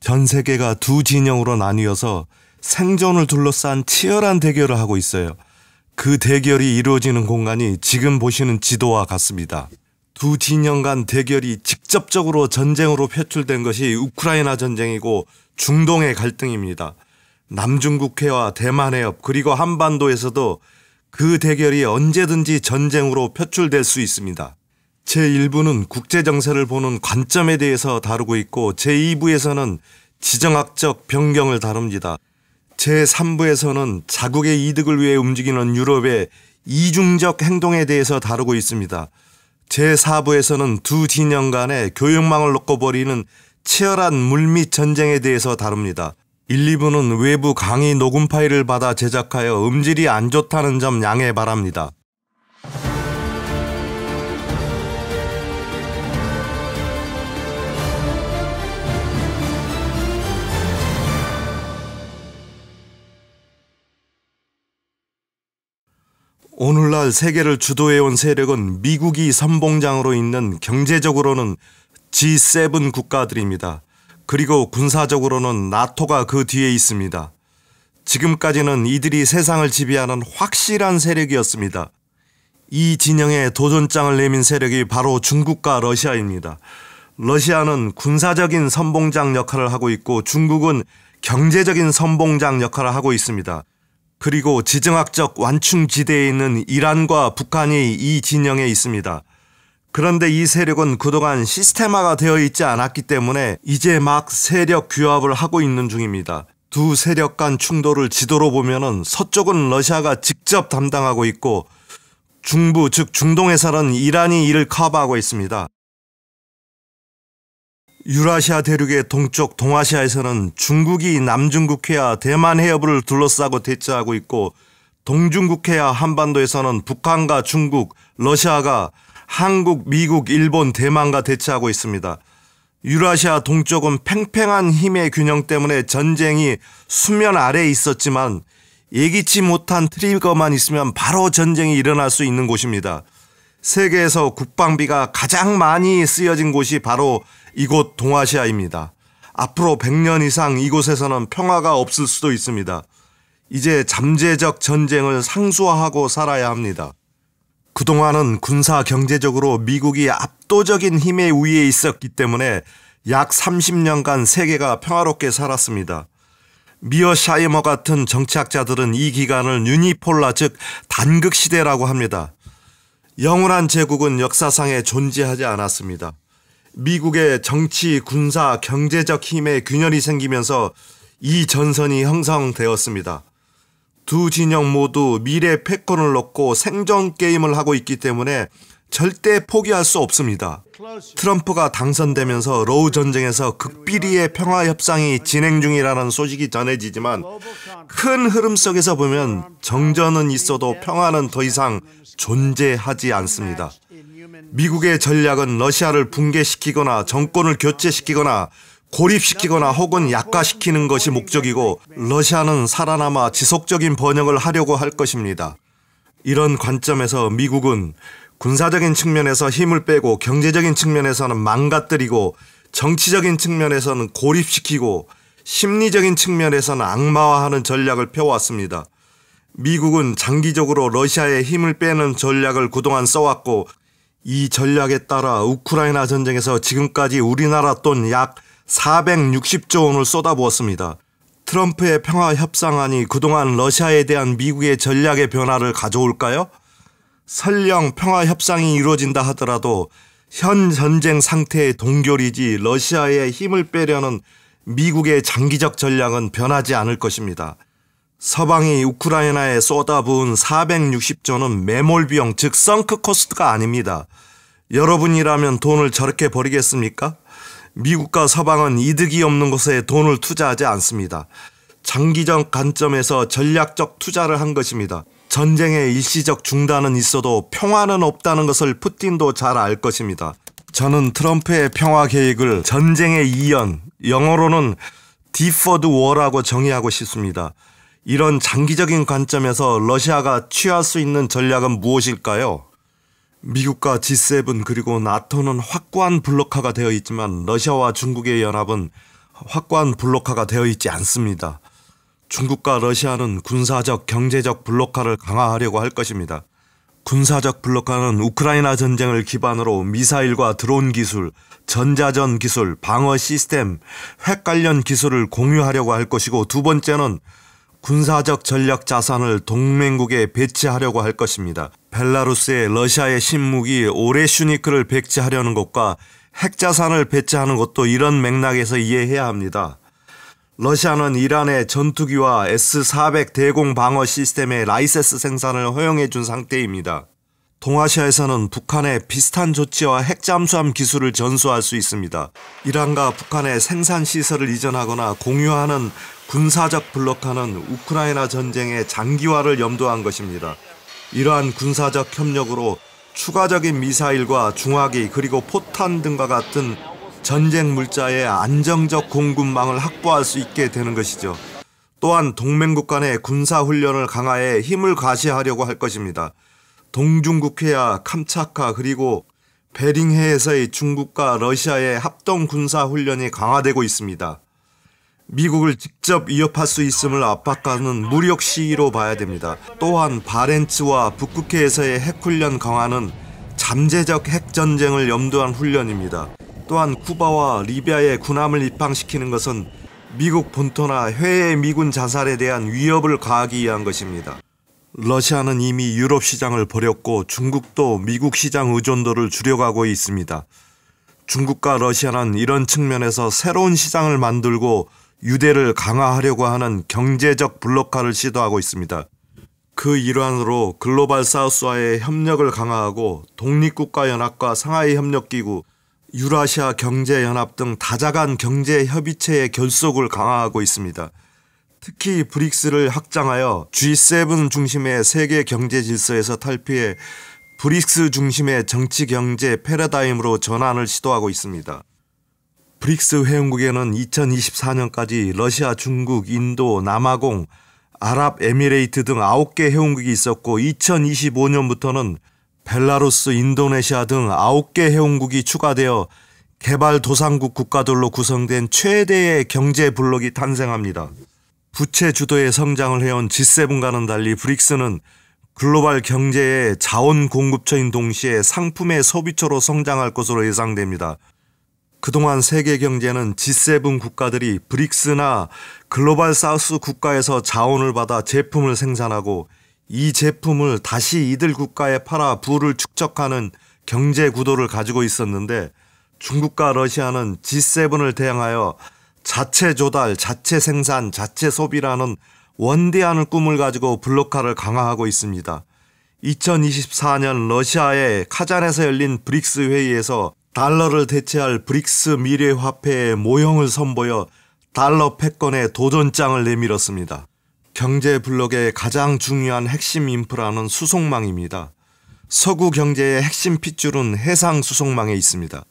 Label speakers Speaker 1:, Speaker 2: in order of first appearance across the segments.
Speaker 1: 전 세계가 두 진영으로 나뉘어서 생존을 둘러싼 치열한 대결을 하고 있어요. 그 대결이 이루어지는 공간이 지금 보시는 지도와 같습니다. 두 진영 간 대결이 직접적으로 전쟁으로 표출된 것이 우크라이나 전쟁이고 중동의 갈등입니다. 남중국해와 대만 해협 그리고 한반도에서도 그 대결이 언제든지 전쟁으로 표출될 수 있습니다. 제1부는 국제정세를 보는 관점에 대해서 다루고 있고 제2부에서는 지정학적 변경을 다룹니다. 제3부에서는 자국의 이득을 위해 움직이는 유럽의 이중적 행동에 대해서 다루고 있습니다. 제4부에서는 두 진영 간의 교역망을 놓고 벌이는 치열한 물밑 전쟁에 대해서 다룹니다. 1, 2부는 외부 강의 녹음 파일을 받아 제작하여 음질이 안 좋다는 점 양해 바랍니다. 오늘날 세계를 주도해온 세력은 미국이 선봉장으로 있는 경제적으로는 G7 국가들입니다. 그리고 군사적으로는 나토가 그 뒤에 있습니다. 지금까지는 이들이 세상을 지배하는 확실한 세력이었습니다. 이 진영에 도전장을 내민 세력이 바로 중국과 러시아입니다. 러시아는 군사적인 선봉장 역할을 하고 있고 중국은 경제적인 선봉장 역할을 하고 있습니다. 그리고 지정학적 완충지대에 있는 이란과 북한이 이 진영에 있습니다. 그런데 이 세력은 그동안 시스템화가 되어 있지 않았기 때문에 이제 막 세력 규합을 하고 있는 중입니다. 두 세력 간 충돌을 지도로 보면은 서쪽은 러시아가 직접 담당하고 있고 중부 즉 중동에서는 이란이 이를 커버하고 있습니다. 유라시아 대륙의 동쪽 동아시아에서는 중국이 남중국해와 대만 해협을 둘러싸고 대처하고 있고 동중국해와 한반도에서는 북한과 중국, 러시아가 한국, 미국, 일본, 대만과 대처하고 있습니다. 유라시아 동쪽은 팽팽한 힘의 균형 때문에 전쟁이 수면 아래에 있었지만 예기치 못한 트리거만 있으면 바로 전쟁이 일어날 수 있는 곳입니다. 세계에서 국방비가 가장 많이 쓰여진 곳이 바로 이곳 동아시아입니다. 앞으로 100년 이상 이곳에서는 평화가 없을 수도 있습니다. 이제 잠재적 전쟁을 상수화하고 살아야 합니다. 그동안은 군사 경제적으로 미국이 압도적인 힘의 우위에 있었기 때문에 약 30년간 세계가 평화롭게 살았습니다. 미어샤이머 같은 정치학자들은 이 기간을 유니폴라 즉 단극시대라고 합니다. 영원한 제국은 역사상에 존재하지 않았습니다. 미국의 정치, 군사, 경제적 힘에 균열이 생기면서 이 전선이 형성되었습니다. 두 진영 모두 미래 패권을 놓고 생존 게임을 하고 있기 때문에 절대 포기할 수 없습니다. 트럼프가 당선되면서 러우 전쟁에서 극비리의 평화 협상이 진행 중이라는 소식이 전해지지만 큰 흐름 속에서 보면 정전은 있어도 평화는 더 이상 존재하지 않습니다. 미국의 전략은 러시아를 붕괴시키거나 정권을 교체시키거나 고립시키거나 혹은 약화시키는 것이 목적이고 러시아는 살아남아 지속적인 번영을 하려고 할 것입니다. 이런 관점에서 미국은 군사적인 측면에서 힘을 빼고 경제적인 측면에서는 망가뜨리고 정치적인 측면에서는 고립시키고 심리적인 측면에서는 악마화하는 전략을 펴왔습니다. 미국은 장기적으로 러시아의 힘을 빼는 전략을 그동안 써왔고 이 전략에 따라 우크라이나 전쟁에서 지금까지 우리나라 돈 약 460조 원을 쏟아부었습니다. 트럼프의 평화 협상안이 그동안 러시아에 대한 미국의 전략의 변화를 가져올까요? 설령 평화 협상이 이루어진다 하더라도 현 전쟁 상태의 동결이지 러시아의 힘을 빼려는 미국의 장기적 전략은 변하지 않을 것입니다. 서방이 우크라이나에 쏟아부은 460조는 매몰 비용 즉 성크 코스트가 아닙니다. 여러분이라면 돈을 저렇게 버리겠습니까? 미국과 서방은 이득이 없는 곳에 돈을 투자하지 않습니다. 장기적 관점에서 전략적 투자를 한 것입니다. 전쟁의 일시적 중단은 있어도 평화는 없다는 것을 푸틴도 잘 알 것입니다. 저는 트럼프의 평화 계획을 전쟁의 이연, 영어로는 Deferred War라고 정의하고 싶습니다. 이런 장기적인 관점에서 러시아가 취할 수 있는 전략은 무엇일까요? 미국과 G7 그리고 나토는 확고한 블록화가 되어 있지만 러시아와 중국의 연합은 확고한 블록화가 되어 있지 않습니다. 중국과 러시아는 군사적, 경제적 블록화를 강화하려고 할 것입니다. 군사적 블록화는 우크라이나 전쟁을 기반으로 미사일과 드론 기술, 전자전 기술, 방어 시스템, 핵 관련 기술을 공유하려고 할 것이고, 두 번째는 군사적 전략 자산을 동맹국에 배치하려고 할 것입니다. 벨라루스에 러시아의 신무기 오레슈니크를 배치하려는 것과 핵 자산을 배치하는 것도 이런 맥락에서 이해해야 합니다. 러시아는 이란의 전투기와 S-400 대공 방어 시스템의 라이센스 생산을 허용해 준 상태입니다. 동아시아에서는 북한의 비슷한 조치와 핵 잠수함 기술을 전수할 수 있습니다. 이란과 북한의 생산 시설을 이전하거나 공유하는 군사적 블록화는 우크라이나 전쟁의 장기화를 염두한 것입니다. 이러한 군사적 협력으로 추가적인 미사일과 중화기 그리고 포탄 등과 같은 전쟁 물자의 안정적 공급망을 확보할 수 있게 되는 것이죠. 또한 동맹국 간의 군사훈련을 강화해 힘을 과시하려고 할 것입니다. 동중국해와 캄차카 그리고 베링해에서의 중국과 러시아의 합동 군사훈련이 강화되고 있습니다. 미국을 직접 위협할 수 있음을 압박하는 무력 시위로 봐야 됩니다. 또한 바렌츠와 북극해에서의 핵훈련 강화는 잠재적 핵전쟁을 염두한 훈련입니다. 또한 쿠바와 리비아에 군함을 입항시키는 것은 미국 본토나 해외 미군 자살에 대한 위협을 가하기 위한 것입니다. 러시아는 이미 유럽 시장을 버렸고 중국도 미국 시장 의존도를 줄여가고 있습니다. 중국과 러시아는 이런 측면에서 새로운 시장을 만들고 유대를 강화하려고 하는 경제적 블록화를 시도하고 있습니다. 그 일환으로 글로벌 사우스와의 협력을 강화하고 독립국가연합과 상하이 협력기구, 유라시아 경제연합 등 다자간 경제협의체의 결속을 강화하고 있습니다. 특히 브릭스를 확장하여 G7 중심의 세계 경제 질서에서 탈피해 브릭스 중심의 정치 경제 패러다임으로 전환을 시도하고 있습니다. 브릭스 회원국에는 2024년까지 러시아, 중국, 인도, 남아공, 아랍에미레이트 등 9개 회원국이 있었고 2025년부터는 벨라루스, 인도네시아 등 9개 회원국이 추가되어 개발도상국 국가들로 구성된 최대의 경제 블록이 탄생합니다. 부채 주도의 성장을 해온 G7과는 달리 브릭스는 글로벌 경제의 자원 공급처인 동시에 상품의 소비처로 성장할 것으로 예상됩니다. 그동안 세계 경제는 G7 국가들이 브릭스나 글로벌 사우스 국가에서 자원을 받아 제품을 생산하고 이 제품을 다시 이들 국가에 팔아 부를 축적하는 경제 구도를 가지고 있었는데 중국과 러시아는 G7을 대항하여 자체 조달, 자체 생산, 자체 소비라는 원대한 꿈을 가지고 블록화를 강화하고 있습니다. 2024년 러시아의 카잔에서 열린 브릭스 회의에서 달러를 대체할 브릭스 미래화폐의 모형을 선보여 달러 패권에 도전장을 내밀었습니다. 경제 블록의 가장 중요한 핵심 인프라는 수송망입니다. 서구 경제의 핵심 핏줄은 해상 수송망에 있습니다.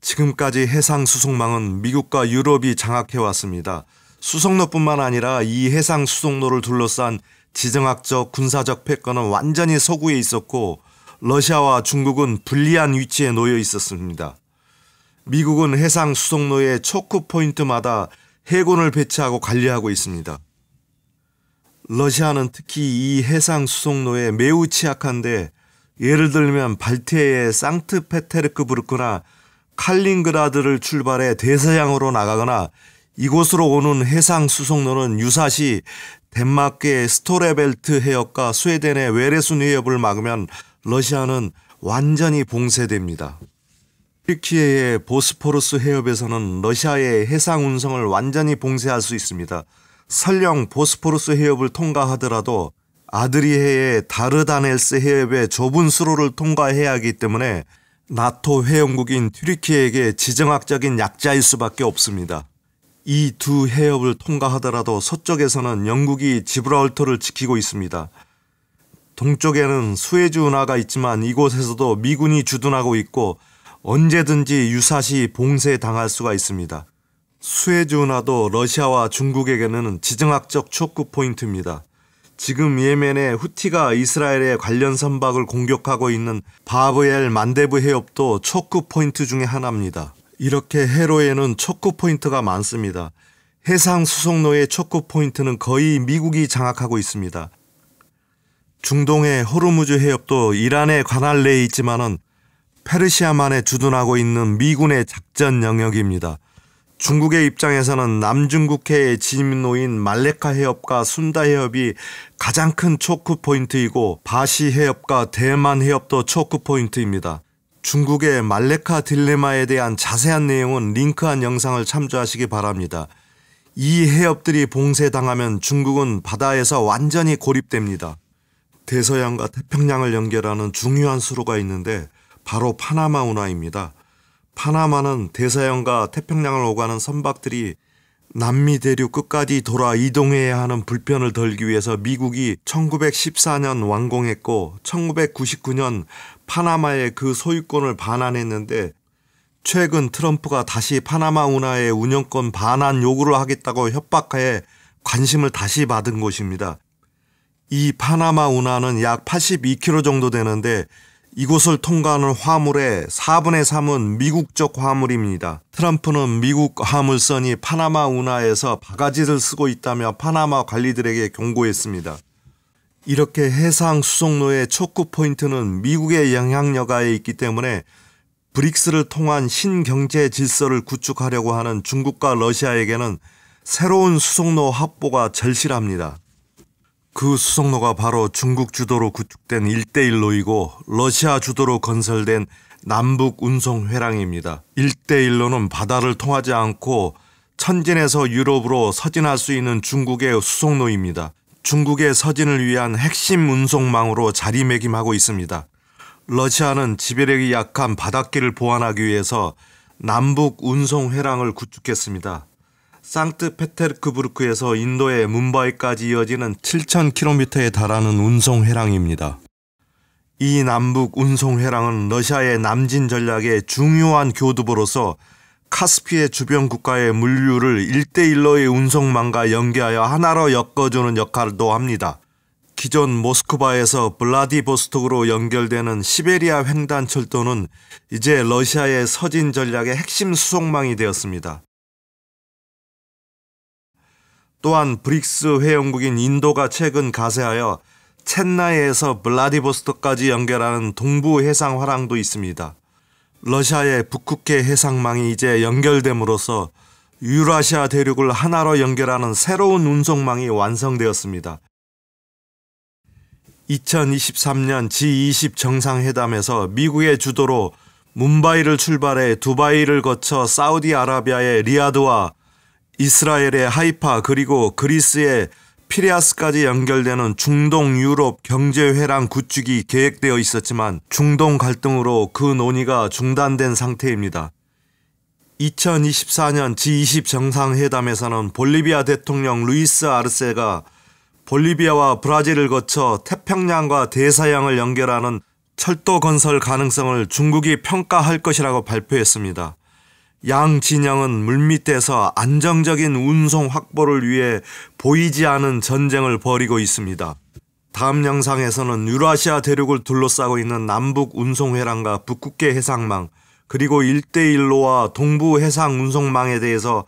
Speaker 1: 지금까지 해상 수송망은 미국과 유럽이 장악해왔습니다. 수송로뿐만 아니라 이 해상 수송로를 둘러싼 지정학적, 군사적 패권은 완전히 서구에 있었고 러시아와 중국은 불리한 위치에 놓여 있었습니다. 미국은 해상 수송로의 초크 포인트마다 해군을 배치하고 관리하고 있습니다. 러시아는 특히 이 해상 수송로에 매우 취약한데 예를 들면 발트해의 상트페테르부르크나 칼린그라드를 출발해 대서양으로 나가거나 이곳으로 오는 해상 수송로는 유사시 덴마크의 스토레벨트 해협과 스웨덴의 웨레순 해협을 막으면 러시아는 완전히 봉쇄됩니다. 튀르키예의 보스포루스 해협에서는 러시아의 해상 운송을 완전히 봉쇄할 수 있습니다. 설령 보스포루스 해협을 통과하더라도 아드리해의 다르다넬스 해협의 좁은 수로를 통과해야 하기 때문에 나토 회원국인 튀르키예에게 지정학적인 약자일 수밖에 없습니다. 이 두 해협을 통과하더라도 서쪽에서는 영국이 지브랄터를 지키고 있습니다. 동쪽에는 수에즈 운하가 있지만 이곳에서도 미군이 주둔하고 있고 언제든지 유사시 봉쇄당할 수가 있습니다. 수에즈 운하도 러시아와 중국에게는 지정학적 초크 포인트입니다. 지금 예멘의 후티가 이스라엘의 관련 선박을 공격하고 있는 바브엘 만데브 해협도 초크 포인트 중의 하나입니다. 이렇게 해로에는 초크 포인트가 많습니다. 해상 수송로의 초크 포인트는 거의 미국이 장악하고 있습니다. 중동의 호르무즈 해협도 이란의 관할 내에 있지만은 페르시아만에 주둔하고 있는 미군의 작전 영역입니다. 중국의 입장에서는 남중국해의 진입로인 말레카 해협과 순다 해협이 가장 큰 초크 포인트이고 바시 해협과 대만 해협도 초크 포인트입니다. 중국의 말레카 딜레마에 대한 자세한 내용은 링크한 영상을 참조하시기 바랍니다. 이 해협들이 봉쇄당하면 중국은 바다에서 완전히 고립됩니다. 대서양과 태평양을 연결하는 중요한 수로가 있는데 바로 파나마 운하입니다. 파나마는 대서양과 태평양을 오가는 선박들이 남미 대륙 끝까지 돌아 이동해야 하는 불편을 덜기 위해서 미국이 1914년 완공했고 1999년 파나마의 그 소유권을 반환했는데 최근 트럼프가 다시 파나마 운하의 운영권 반환 요구를 하겠다고 협박하에 관심을 다시 받은 곳입니다. 이 파나마 운하는 약 82km 정도 되는데 이곳을 통과하는 화물의 4분의 3은 미국적 화물입니다. 트럼프는 미국 화물선이 파나마 운하에서 바가지를 쓰고 있다며 파나마 관리들에게 경고했습니다. 이렇게 해상 수송로의 초크 포인트는 미국의 영향력하에 있기 때문에 브릭스를 통한 신경제 질서를 구축하려고 하는 중국과 러시아에게는 새로운 수송로 확보가 절실합니다. 그 수송로가 바로 중국 주도로 구축된 1대1로이고 러시아 주도로 건설된 남북 운송 회랑입니다. 1대1로는 바다를 통하지 않고 천진에서 유럽으로 서진할 수 있는 중국의 수송로입니다. 중국의 서진을 위한 핵심 운송망으로 자리매김하고 있습니다. 러시아는 지배력이 약한 바닷길을 보완하기 위해서 남북 운송 회랑을 구축했습니다. 상트페테르부르크에서 인도의 뭄바이까지 이어지는 7,000km에 달하는 운송회랑입니다. 이 남북 운송회랑은 러시아의 남진 전략의 중요한 교두보로서 카스피의 주변 국가의 물류를 1대1로의 운송망과 연계하여 하나로 엮어주는 역할도 합니다. 기존 모스크바에서 블라디보스톡으로 연결되는 시베리아 횡단 철도는 이제 러시아의 서진 전략의 핵심 수송망이 되었습니다. 또한 브릭스 회원국인 인도가 최근 가세하여 첸나이에서 블라디보스톡까지 연결하는 동부 해상 화랑도 있습니다. 러시아의 북극해 해상망이 이제 연결됨으로써 유라시아 대륙을 하나로 연결하는 새로운 운송망이 완성되었습니다. 2023년 G20 정상회담에서 미국의 주도로 뭄바이를 출발해 두바이를 거쳐 사우디아라비아의 리야드와 이스라엘의 하이파 그리고 그리스의 피레아스까지 연결되는 중동 유럽 경제회랑 구축이 계획되어 있었지만 중동 갈등으로 그 논의가 중단된 상태입니다. 2024년 G20 정상회담에서는 볼리비아 대통령 루이스 아르세가 볼리비아와 브라질을 거쳐 태평양과 대서양을 연결하는 철도 건설 가능성을 중국이 평가할 것이라고 발표했습니다. 양 진영은 물밑에서 안정적인 운송 확보를 위해 보이지 않은 전쟁을 벌이고 있습니다. 다음 영상에서는 유라시아 대륙을 둘러싸고 있는 남북 운송회랑과 북극해 해상망 그리고 1대1로와 동부 해상 운송망에 대해서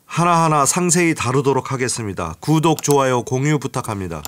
Speaker 1: 하나하나 상세히 다루도록 하겠습니다. 구독, 좋아요, 공유 부탁합니다.